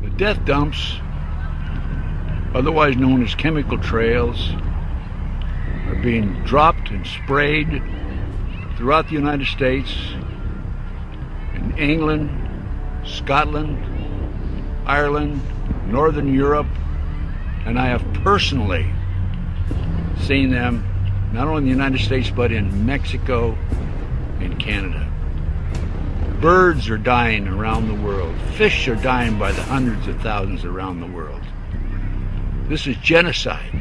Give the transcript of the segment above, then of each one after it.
The death dumps, otherwise known as chemical trails, are being dropped and sprayed throughout the United States, in England, Scotland, Ireland, Northern Europe, and I have personally seen them not only in the United States but in Mexico and Canada. Birds are dying around the world. Fish are dying by the hundreds of thousands around the world. This is genocide.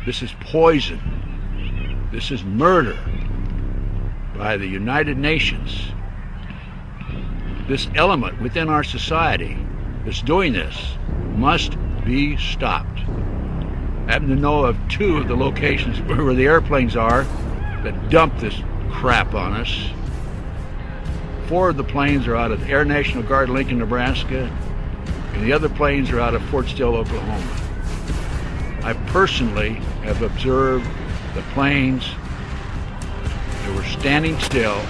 This is poison. This is murder by the United Nations. This element within our society that's doing this must be stopped. I happen to know of two of the locations where the airplanes are that dump this crap on us. 4 of the planes are out of Air National Guard, Lincoln, Nebraska, and the other planes are out of Fort Still, Oklahoma. I personally have observed the planes that were standing still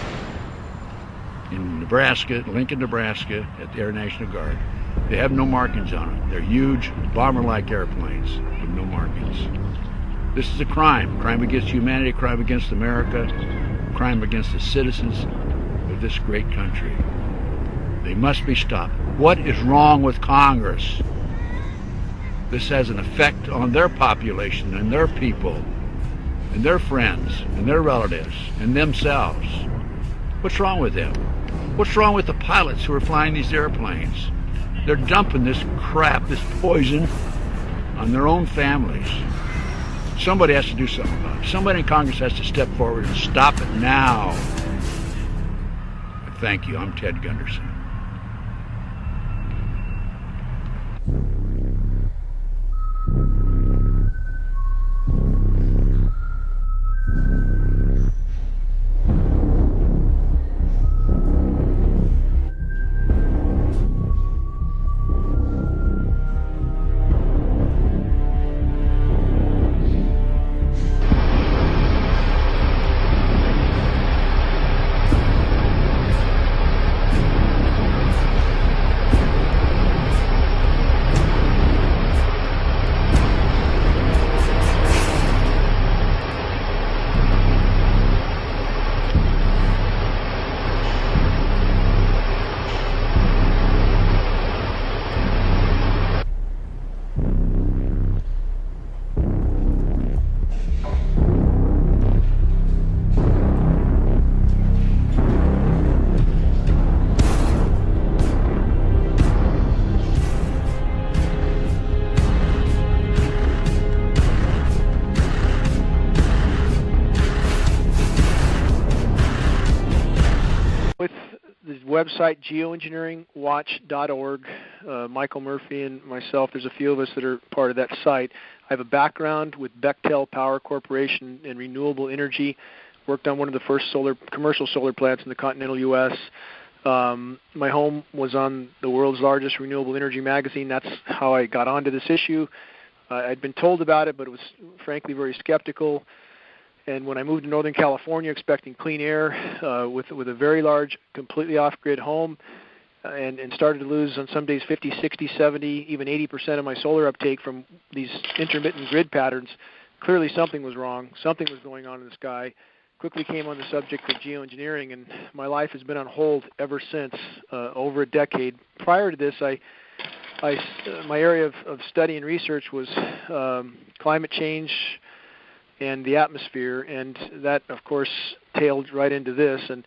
in Nebraska, Lincoln, Nebraska, at the Air National Guard. They have no markings on them. They're huge, bomber-like airplanes with no markings. This is a crime. Crime against humanity, crime against America, crime against the citizens of this great country. They must be stopped. What is wrong with Congress? This has an effect on their population and their people and their friends and their relatives and themselves. What's wrong with them? What's wrong with the pilots who are flying these airplanes? They're dumping this crap, this poison, on their own families. Somebody has to do something about it. Somebody in Congress has to step forward and stop it now. Thank you. I'm Ted Gunderson. Website geoengineeringwatch.org. Michael Murphy and myself, there's a few of us that are part of that site. I have a background with Bechtel Power Corporation in renewable energy. Worked on one of the first commercial solar plants in the continental U.S. My home was on the world's largest renewable energy magazine. That's how I got onto this issue. I'd been told about it, but it was frankly very skeptical. And when I moved to Northern California expecting clean air with a very large, completely off-grid home and started to lose on some days 50, 60, 70, even 80% of my solar uptake from these intermittent grid patterns, clearly something was wrong. Something was going on in the sky. Quickly came on the subject of geoengineering, and my life has been on hold ever since, over a decade. Prior to this, my area of study and research was climate change and the atmosphere, and that, of course, tailed right into this. And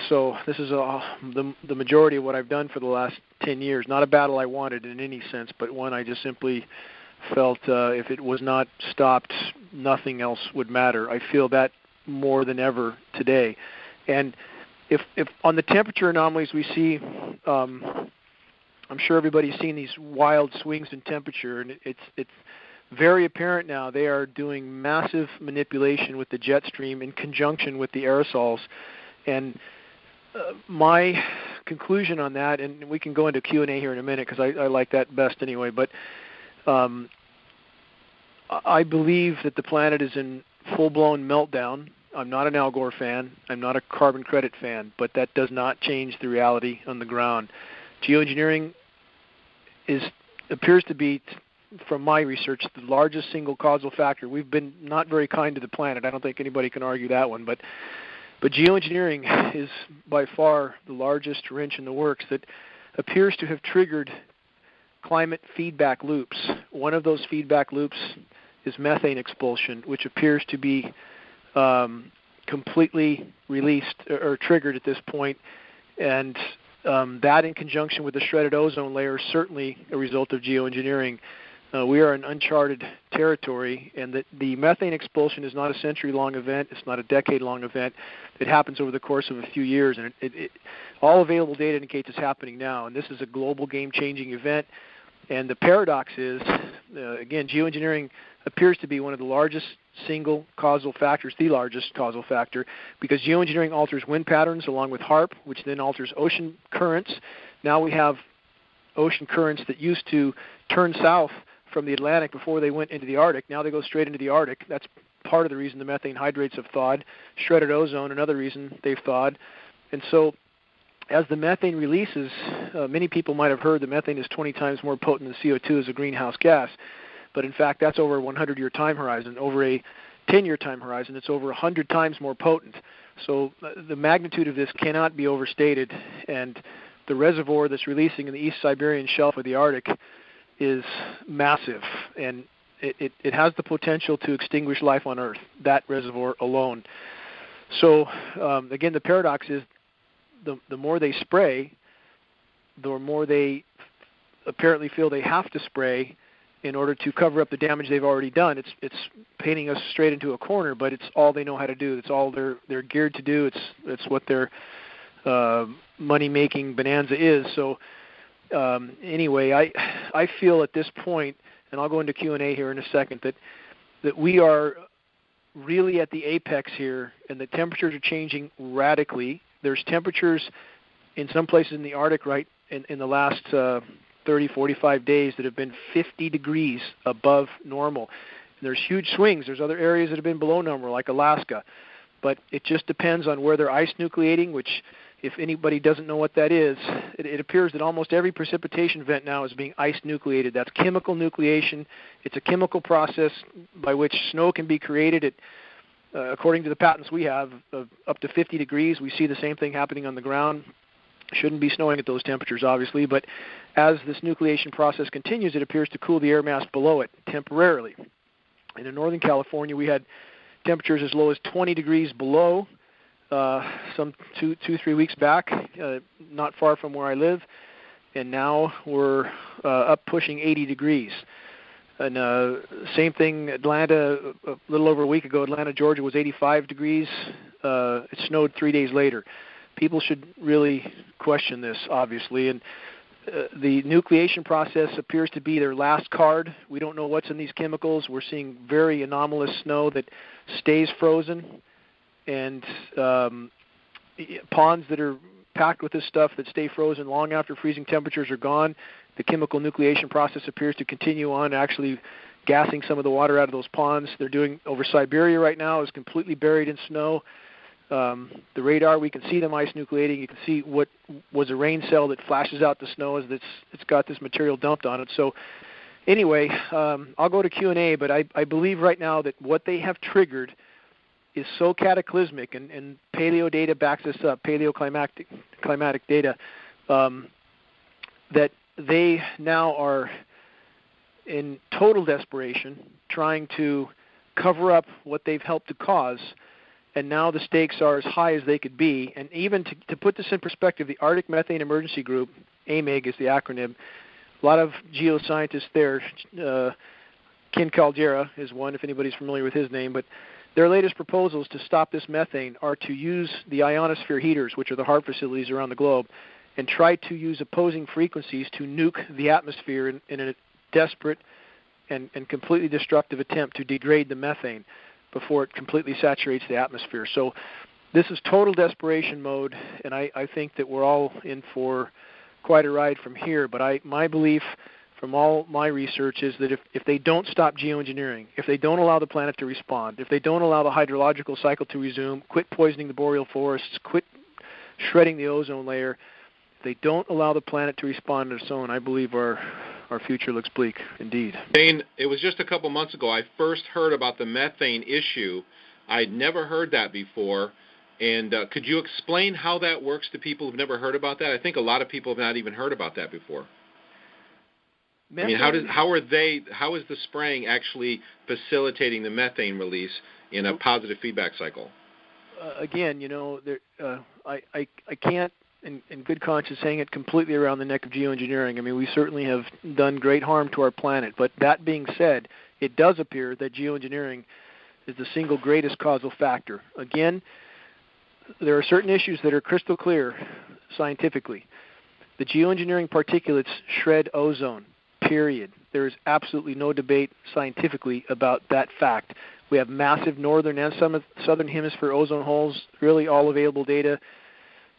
so this is the majority of what I've done for the last 10 years. Not a battle I wanted in any sense, but one I just simply felt if it was not stopped, nothing else would matter. I feel that more than ever today. And if on the temperature anomalies we see, I'm sure everybody's seen these wild swings in temperature, and it's very apparent now they are doing massive manipulation with the jet stream in conjunction with the aerosols. And my conclusion on that, and we can go into Q&A here in a minute because I like that best anyway, but I believe that the planet is in full-blown meltdown. I'm not an Al Gore fan. I'm not a carbon credit fan, but that does not change the reality on the ground. Geoengineering appears to be, from my research, the largest single causal factor. We've been not very kind to the planet. I don't think anybody can argue that one. But geoengineering is by far the largest wrench in the works that appears to have triggered climate feedback loops. One of those feedback loops is methane expulsion, which appears to be completely released or triggered at this point. And that, in conjunction with the shredded ozone layer, is certainly a result of geoengineering. We are in uncharted territory, and the methane expulsion is not a century-long event. It's not a decade-long event. It happens over the course of a few years, and all available data indicates it's happening now. And this is a global game-changing event. And the paradox is, again, geoengineering appears to be one of the largest single causal factors, the largest causal factor, because geoengineering alters wind patterns along with HAARP, which then alters ocean currents. Now we have ocean currents that used to turn south from the Atlantic before they went into the Arctic. Now they go straight into the Arctic. That's part of the reason the methane hydrates have thawed. Shredded ozone, another reason they've thawed. And so as the methane releases, many people might have heard that methane is 20 times more potent than CO2 as a greenhouse gas. But in fact, that's over a 100-year time horizon. Over a 10-year time horizon, it's over 100 times more potent. So the magnitude of this cannot be overstated. And the reservoir that's releasing in the East Siberian Shelf of the Arctic is massive. And it has the potential to extinguish life on Earth, that reservoir alone. So, again, the paradox is the more they spray, the more they apparently feel they have to spray in order to cover up the damage they've already done. It's painting us straight into a corner, but it's all they know how to do. It's all they're geared to do. It's what their money-making bonanza is. So anyway, I feel at this point, and I'll go into Q&A here in a second, that we are really at the apex here, and the temperatures are changing radically. There's temperatures in some places in the Arctic right in the last 30, 45 days that have been 50 degrees above normal. And there's huge swings. There's other areas that have been below normal, like Alaska. But it just depends on where they're ice nucleating, which, if anybody doesn't know what that is, it appears that almost every precipitation event now is being ice nucleated. That's chemical nucleation. It's a chemical process by which snow can be created at, according to the patents we have, of up to 50 degrees. We see the same thing happening on the ground. Shouldn't be snowing at those temperatures, obviously, but as this nucleation process continues, it appears to cool the air mass below it temporarily. And in Northern California, we had temperatures as low as 20 degrees below some 2-3 weeks back, not far from where I live, and now we're up pushing 80 degrees. And same thing, Atlanta, a little over a week ago, Atlanta, Georgia was 85 degrees. It snowed 3 days later. People should really question this, obviously. And the nucleation process appears to be their last card. We don't know what's in these chemicals. We're seeing very anomalous snow that stays frozen, and ponds that are packed with this stuff that stay frozen long after freezing temperatures are gone. The chemical nucleation process appears to continue on, actually gassing some of the water out of those ponds. They're doing over Siberia right now, is completely buried in snow. The radar, we can see them ice nucleating. You can see what was a rain cell that flashes out the snow as it's got this material dumped on it. So anyway, I'll go to Q&A, but I believe right now that what they have triggered is so cataclysmic, and paleo data backs this up, paleoclimatic data, that they now are in total desperation trying to cover up what they've helped to cause. And now the stakes are as high as they could be. And even to put this in perspective, the Arctic Methane Emergency Group, AMEG is the acronym, a lot of geoscientists there, Ken Caldera is one, if anybody's familiar with his name, but their latest proposals to stop this methane are to use the ionosphere heaters, which are the HAARP facilities around the globe, and try to use opposing frequencies to nuke the atmosphere in a desperate and completely destructive attempt to degrade the methane before it completely saturates the atmosphere. So this is total desperation mode, and I think that we're all in for quite a ride from here. But my belief from all my research is that if they don't stop geoengineering, if they don't allow the planet to respond, if they don't allow the hydrological cycle to resume, quit poisoning the boreal forests, quit shredding the ozone layer, if they don't allow the planet to respond on its own, I believe our our future looks bleak indeed. Dane, it was just a couple months ago I first heard about the methane issue. I'd never heard that before. And could you explain how that works to people who've never heard about that? I think a lot of people have not even heard about that before. Methane, I mean, how is the spraying actually facilitating the methane release in a positive feedback cycle? Again, I can't, in good conscience, hang it completely around the neck of geoengineering. I mean, we certainly have done great harm to our planet. But that being said, it does appear that geoengineering is the single greatest causal factor. Again, there are certain issues that are crystal clear scientifically. The geoengineering particulates shred ozone, period. There is absolutely no debate scientifically about that fact. We have massive northern and southern hemisphere ozone holes. Really all available data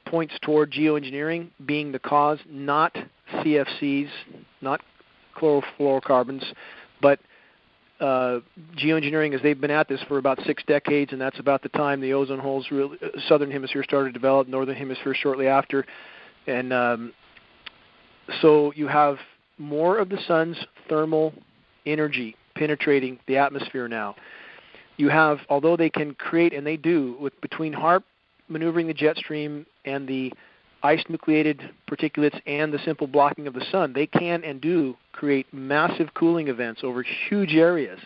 points toward geoengineering being the cause, not CFCs, not chlorofluorocarbons, but geoengineering, as they've been at this for about 6 decades, and that's about the time the ozone holes, southern hemisphere started to develop, northern hemisphere shortly after. And so you have more of the sun's thermal energy penetrating the atmosphere now. You have, although they can create, and they do, between HAARP maneuvering the jet stream and the ice-nucleated particulates and the simple blocking of the sun, they can and do create massive cooling events over huge areas.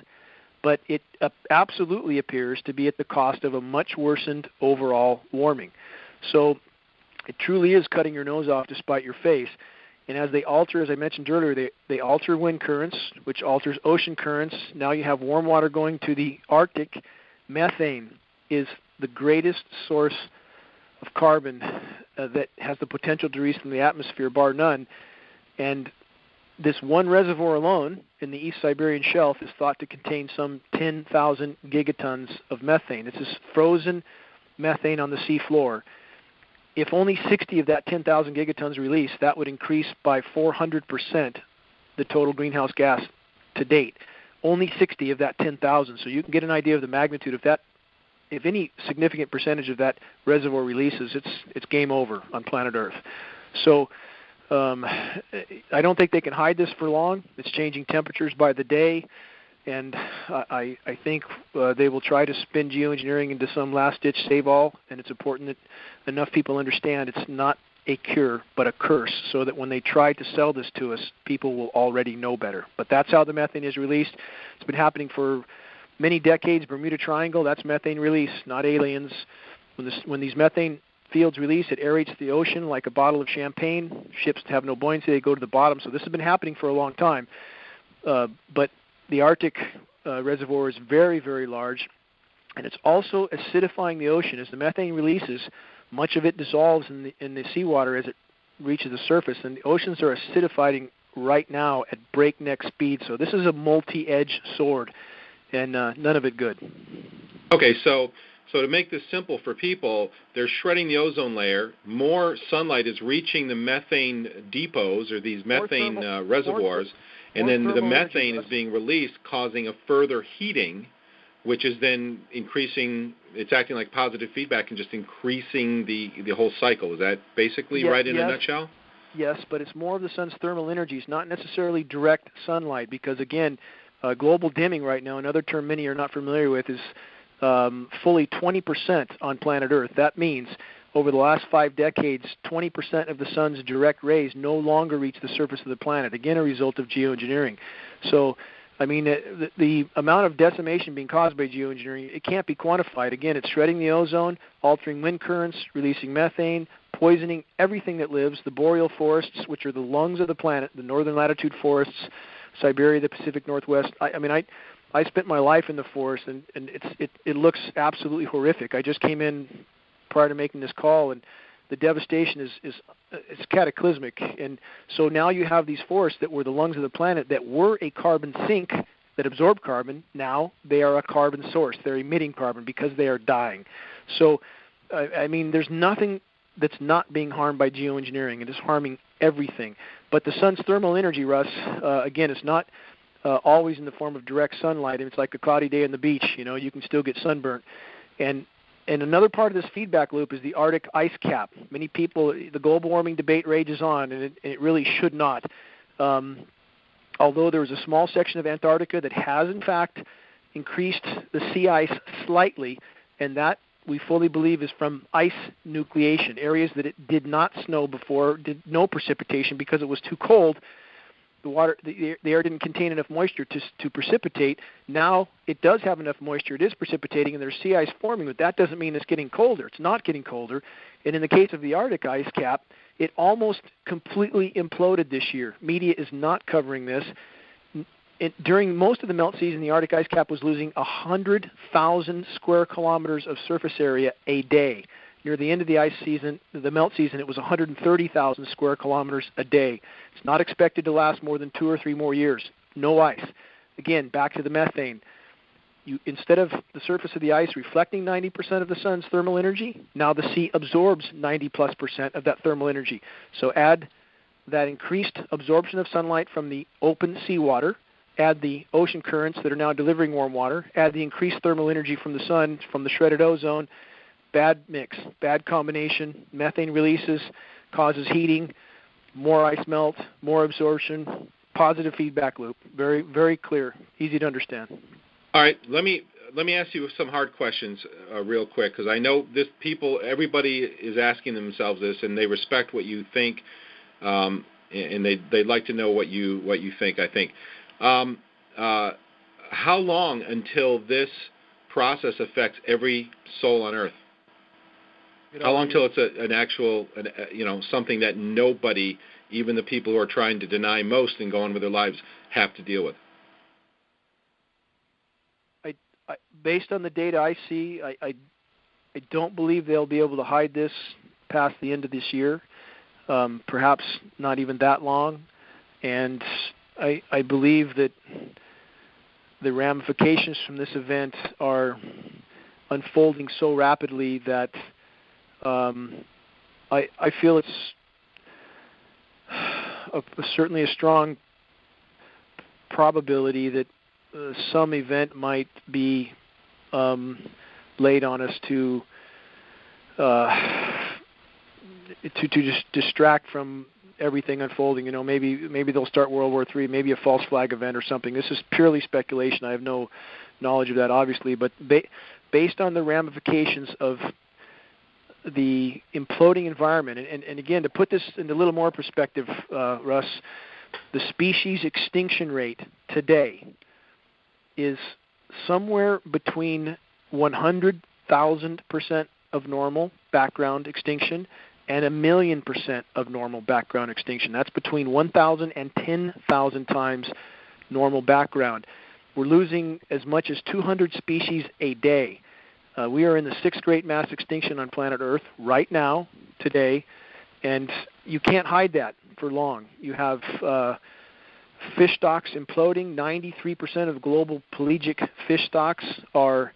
But it absolutely appears to be at the cost of a much worsened overall warming. So it truly is cutting your nose off to spite your face. And as they alter, as I mentioned earlier, they alter wind currents, which alters ocean currents. Now you have warm water going to the Arctic. Methane is the greatest source of carbon that has the potential to release from the atmosphere, bar none. And this one reservoir alone in the East Siberian Shelf is thought to contain some 10,000 gigatons of methane. This is frozen methane on the sea floor. If only 60 of that 10,000 gigatons released, that would increase by 400% the total greenhouse gas to date. Only 60 of that 10,000. So you can get an idea of the magnitude of that. If any significant percentage of that reservoir releases, it's game over on planet Earth. So I don't think they can hide this for long. It's changing temperatures by the day, and I think they will try to spin geoengineering into some last-ditch save-all, and it's important that enough people understand it's not a cure but a curse, so that when they try to sell this to us, people will already know better. But that's how the methane is released. It's been happening for many decades. Bermuda Triangle, that's methane release, not aliens. When these methane fields release, it aerates the ocean like a bottle of champagne. Ships have no buoyancy, they go to the bottom. So this has been happening for a long time. But the Arctic reservoir is very, very large, and it's also acidifying the ocean. As the methane releases, much of it dissolves in the seawater as it reaches the surface, and the oceans are acidifying right now at breakneck speed. So this is a multi-edged sword, and none of it good. Okay, so to make this simple for people, they're shredding the ozone layer. More sunlight is reaching the methane depots or these methane reservoirs, and then the methane is being released, causing a further heating, which is then increasing. It's acting like positive feedback and just increasing the whole cycle. Is that basically right in a nutshell? Yes, but it's more of the sun's thermal energies, not necessarily direct sunlight, because, again, global dimming right now, another term many are not familiar with, is fully 20% on planet Earth. That means over the last 5 decades, 20% of the sun's direct rays no longer reach the surface of the planet, again a result of geoengineering. So, I mean, the amount of decimation being caused by geoengineering, it can't be quantified. Again, it's shredding the ozone, altering wind currents, releasing methane, poisoning everything that lives, the boreal forests, which are the lungs of the planet, the northern latitude forests, Siberia, the Pacific Northwest. I spent my life in the forest, and it looks absolutely horrific. I just came in prior to making this call, and the devastation is cataclysmic. And so now you have these forests that were the lungs of the planet that were a carbon sink that absorbed carbon. Now they are a carbon source. They're emitting carbon because they are dying. So, I mean, there's nothing that's not being harmed by geoengineering. It is harming everything. But the sun's thermal energy, Russ, again, it's not always in the form of direct sunlight. It's like a cloudy day on the beach. You can still get sunburnt. And another part of this feedback loop is the Arctic ice cap. Many people, the global warming debate rages on, and it really should not. although there was a small section of Antarctica that has, in fact, increased the sea ice slightly, and that we fully believe is from ice nucleation, areas that it did not snow before, did no precipitation because it was too cold. The air didn't contain enough moisture to precipitate. Now it does have enough moisture. It is precipitating, and there's sea ice forming, but that doesn't mean it's getting colder. It's not getting colder. And in the case of the Arctic ice cap, it almost completely imploded this year. Media is not covering this. During most of the melt season, the Arctic ice cap was losing 100,000 square kilometers of surface area a day. Near the end of the ice season, the melt season, it was 130,000 square kilometers a day. It's not expected to last more than 2 or 3 more years. No ice. Again, back to the methane. Instead of the surface of the ice reflecting 90% of the sun's thermal energy, now the sea absorbs 90+% of that thermal energy. So add that increased absorption of sunlight from the open seawater, add the ocean currents that are now delivering warm water, add the increased thermal energy from the sun, from the shredded ozone. Bad mix, bad combination. Methane releases, causes heating, more ice melt, more absorption, positive feedback loop. Very, very clear, easy to understand. All right, let me ask you some hard questions real quick, because I know everybody is asking themselves this, and they respect what you think, and they'd like to know what you think. I think. How long until this process affects every soul on Earth? How long till it's an actual, something that nobody, even the people who are trying to deny most and go on with their lives, have to deal with? Based on the data I see, I don't believe they'll be able to hide this past the end of this year, perhaps not even that long. And I believe that the ramifications from this event are unfolding so rapidly that I feel it's certainly a strong probability that some event might be laid on us to just distract from everything unfolding. Maybe they'll start World War III, maybe a false flag event or something. This is purely speculation. I have no knowledge of that, obviously, but based on the ramifications of the imploding environment, and again, to put this in a little more perspective, Russ, the species extinction rate today is somewhere between 100,000% of normal background extinction and 1,000,000% of normal background extinction. That's between 1,000 and 10,000 times normal background. We're losing as much as 200 species a day. We are in the 6th great mass extinction on planet Earth right now, today, and you can't hide that for long. You have fish stocks imploding. 93% of global pelagic fish stocks are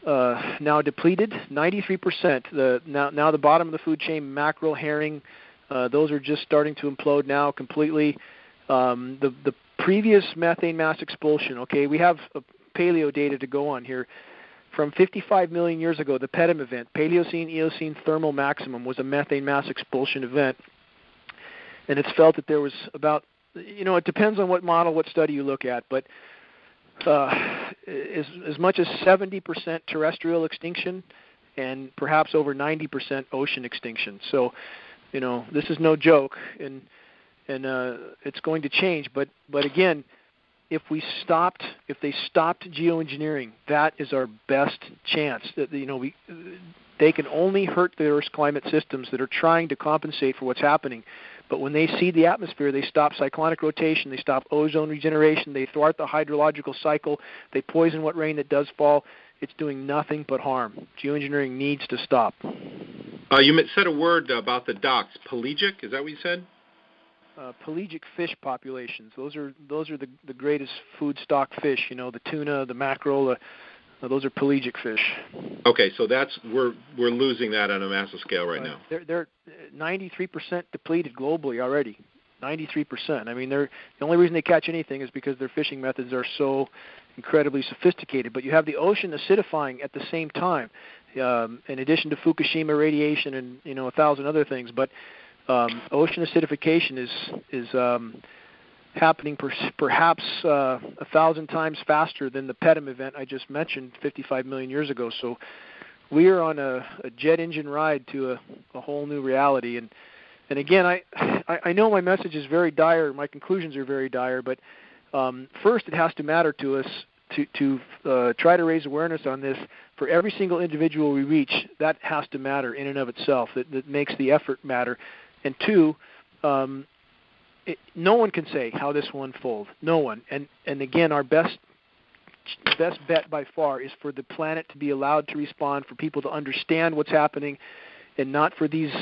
now depleted. 93%. Now the bottom of the food chain, mackerel, herring, those are just starting to implode now completely. The previous methane mass expulsion, okay, we have paleo data to go on here. From 55 million years ago, the Pedum event, Paleocene-Eocene thermal maximum, was a methane mass expulsion event. And it's felt that there was about, it depends on what model, what study you look at, but as much as 70% terrestrial extinction and perhaps over 90% ocean extinction. So, this is no joke, and it's going to change. But again, if they stopped geoengineering, that is our best chance. That they can only hurt the Earth's climate systems that are trying to compensate for what's happening. But when they see the atmosphere, they stop cyclonic rotation, they stop ozone regeneration, they thwart the hydrological cycle, they poison what rain that does fall. It's doing nothing but harm. Geoengineering needs to stop. You said a word about the docks. Pelagic, is that what you said? Pelagic fish populations. Those are the greatest food stock fish. The tuna, the mackerel. Those are pelagic fish. Okay, so we're losing that on a massive scale right now. They're 93% depleted globally already. 93%. I mean, the only reason they catch anything is because their fishing methods are so incredibly sophisticated. But you have the ocean acidifying at the same time, in addition to Fukushima radiation and 1,000 other things. But ocean acidification is happening perhaps 1,000 times faster than the Pedem event I just mentioned 55 million years ago. So we are on a jet engine ride to a whole new reality. And again, I know my message is very dire, my conclusions are very dire, but first it has to matter to us to try to raise awareness on this. For every single individual we reach, that has to matter in and of itself. That makes the effort matter. And two, no one can say how this will unfold. No one. And again, our best bet by far is for the planet to be allowed to respond, for people to understand what's happening, and not for these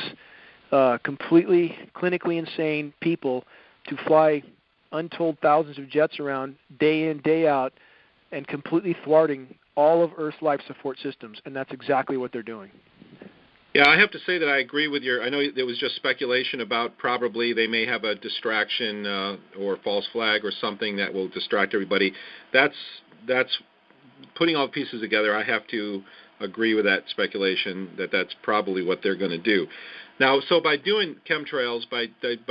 completely clinically insane people to fly untold thousands of jets around day in, day out, and completely thwarting all of Earth's life support systems. And that's exactly what they're doing. Yeah, I have to say that I agree with I know there was just speculation about probably they may have a distraction or false flag or something that will distract everybody. That's putting all the pieces together. I have to agree with that speculation that that's probably what they're going to do. Now, so by doing chemtrails, by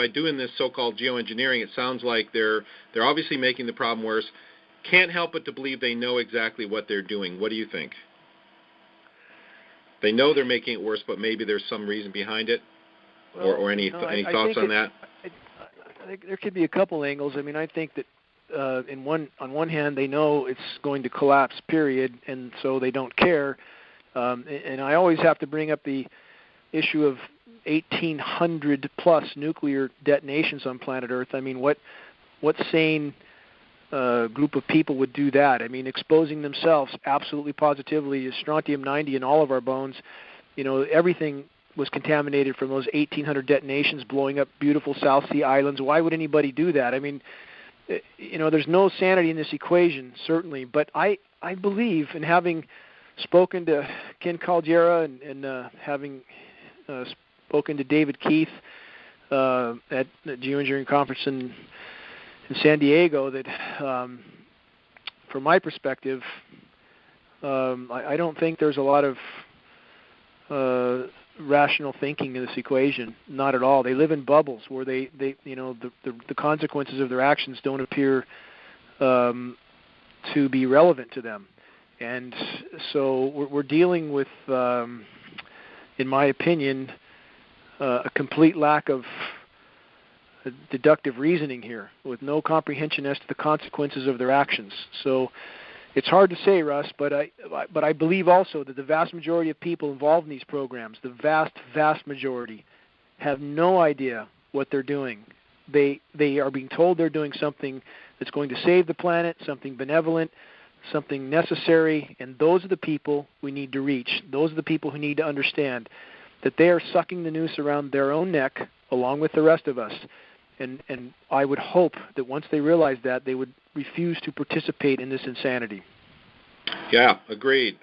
doing this so-called geoengineering, it sounds like they're obviously making the problem worse. Can't help but to believe they know exactly what they're doing. What do you think? They know they're making it worse, but maybe there's some reason behind it, or any thoughts on that? I think there could be a couple angles. I mean, I think that on one hand, they know it's going to collapse, period, and so they don't care. And I always have to bring up the issue of 1,800 plus nuclear detonations on planet Earth. I mean, what sane group of people would do that? I mean, exposing themselves absolutely positively, strontium-90 in all of our bones. You know, everything was contaminated from those 1,800 detonations blowing up beautiful South Sea islands. Why would anybody do that? I mean, you know, there's no sanity in this equation, certainly. But I believe, in having spoken to Ken Caldeira and having spoken to David Keith at the Geoengineering Conference in San Diego, that from my perspective, I don't think there's a lot of rational thinking in this equation. Not at all. They live in bubbles where they you know, the consequences of their actions don't appear to be relevant to them. And so we're dealing with, in my opinion, a complete lack of deductive reasoning here, with no comprehension as to the consequences of their actions. So it's hard to say, Russ, but I believe also that the vast majority of people involved in these programs, the vast majority, have no idea what they're doing. They are being told they're doing something that's going to save the planet, something benevolent, something necessary, and those are the people we need to reach. Those are the people who need to understand that they are sucking the noose around their own neck along with the rest of us. And I would hope that once they realize that, they would refuse to participate in this insanity. Yeah, agreed.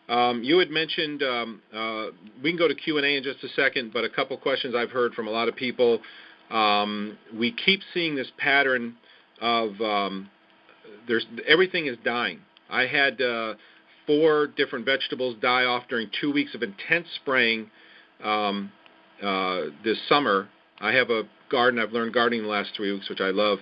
You had mentioned, we can go to Q&A in just a second, but a couple questions I've heard from a lot of people. We keep seeing this pattern of everything is dying. I had 4 different vegetables die off during 2 weeks of intense spraying this summer. I have a garden. I've learned gardening the last 3 weeks, which I love.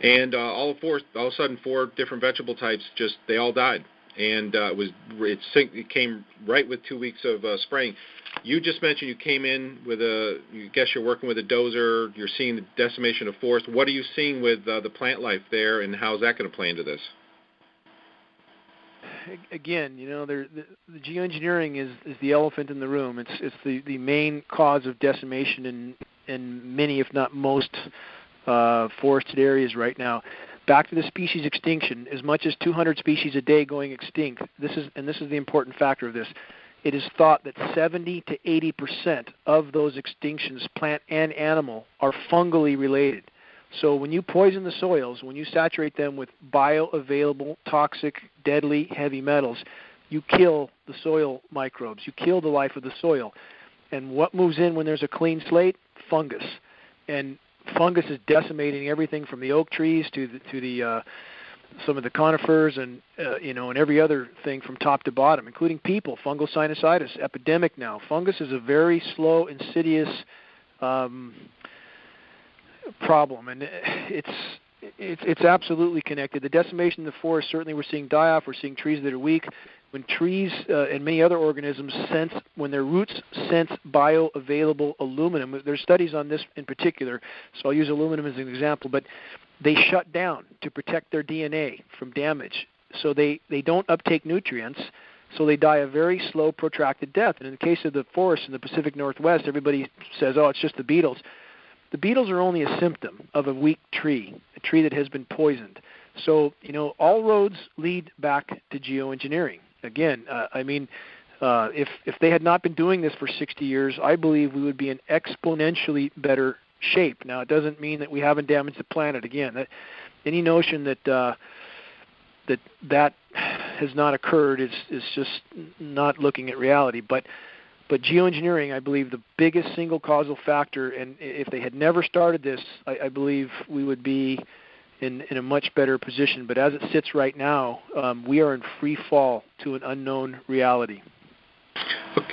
And all of a sudden, 4 different vegetable types they all died. And it came right with 2 weeks of spraying. You just mentioned you came in with you guess you're working with a dozer. You're seeing the decimation of forest. What are you seeing with the plant life there, and how's that going to play into this? Again, you know, the geoengineering is the elephant in the room. It's the main cause of decimation in many, if not most, forested areas right now. Back to the species extinction, as much as 200 species a day going extinct. This is the important factor of this. It is thought that 70 to 80% of those extinctions, plant and animal, are fungally related. So when you poison the soils, when you saturate them with bioavailable, toxic, deadly heavy metals, you kill the soil microbes. You kill the life of the soil. And what moves in when there's a clean slate? Fungus. And fungus is decimating everything from the oak trees to the some of the conifers and and every other thing from top to bottom, including people. Fungal sinusitis epidemic now. Fungus is a very slow, insidious problem, and it's absolutely connected. The decimation of the forest, certainly we're seeing die-off, we're seeing trees that are weak. When trees and many other organisms when their roots sense bioavailable aluminum, there's studies on this in particular, so I'll use aluminum as an example, but they shut down to protect their DNA from damage. So they don't uptake nutrients, so they die a very slow, protracted death. And in the case of the forests in the Pacific Northwest, everybody says, oh, it's just the beetles. The beetles are only a symptom of a weak tree, a tree that has been poisoned. So, all roads lead back to geoengineering. Again, if they had not been doing this for 60 years, I believe we would be in exponentially better shape. Now, it doesn't mean that we haven't damaged the planet. Again, any notion that that has not occurred is just not looking at reality. But geoengineering, I believe, the biggest single causal factor, and if they had never started this, I believe we would be in a much better position. But as it sits right now, we are in free fall to an unknown reality.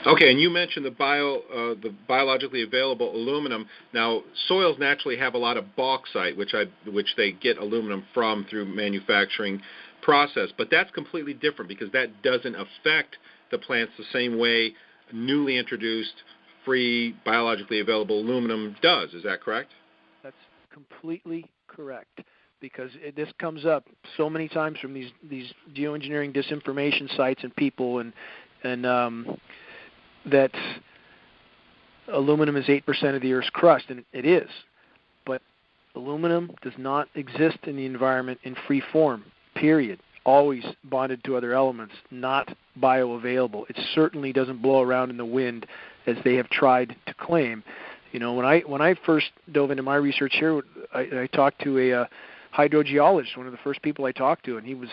Okay, and you mentioned the biologically available aluminum. Now, soils naturally have a lot of bauxite, which they get aluminum from through manufacturing process. But that's completely different because that doesn't affect the plants the same way newly introduced free biologically available aluminum does. Is that correct? That's completely correct, because this comes up so many times from these geoengineering disinformation sites and people, and that aluminum is 8% of the Earth's crust, and it is. But aluminum does not exist in the environment in free form, period. Always bonded to other elements, not bioavailable. It certainly doesn't blow around in the wind as they have tried to claim. When I first dove into my research here, I talked to a hydrogeologist, one of the first people I talked to, and he was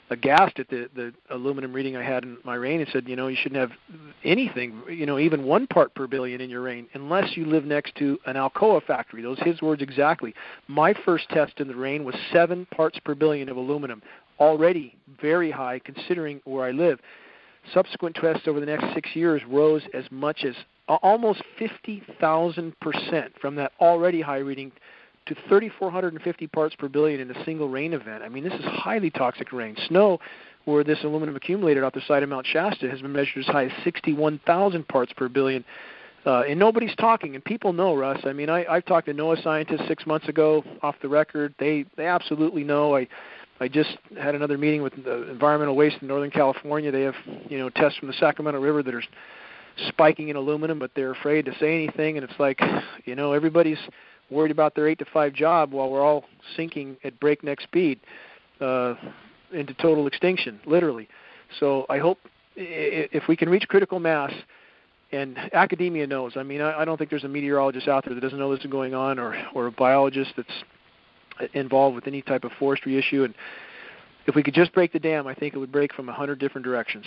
aghast at the aluminum reading I had in my rain, and said, you shouldn't have anything, even 1 part per billion in your rain unless you live next to an Alcoa factory. Those are his words exactly. My first test in the rain was 7 parts per billion of aluminum, already very high considering where I live. Subsequent tests over the next 6 years rose as much as almost 50,000% from that already high reading to 3,450 parts per billion in a single rain event. I mean, this is highly toxic rain. Snow, where this aluminum accumulated off the side of Mount Shasta, has been measured as high as 61,000 parts per billion. And nobody's talking, and people know, Russ. I mean, I've talked to NOAA scientists 6 months ago off the record. They absolutely know. I just had another meeting with the environmental waste in Northern California. They have, tests from the Sacramento River that are spiking in aluminum, but they're afraid to say anything. And it's like, everybody's worried about their 8-to-5 job while we're all sinking at breakneck speed into total extinction, literally. So I hope if we can reach critical mass, and academia knows. I mean, I don't think there's a meteorologist out there that doesn't know this is going on, or a biologist that's involved with any type of forestry issue. And if we could just break the dam, I think it would break from 100 different directions.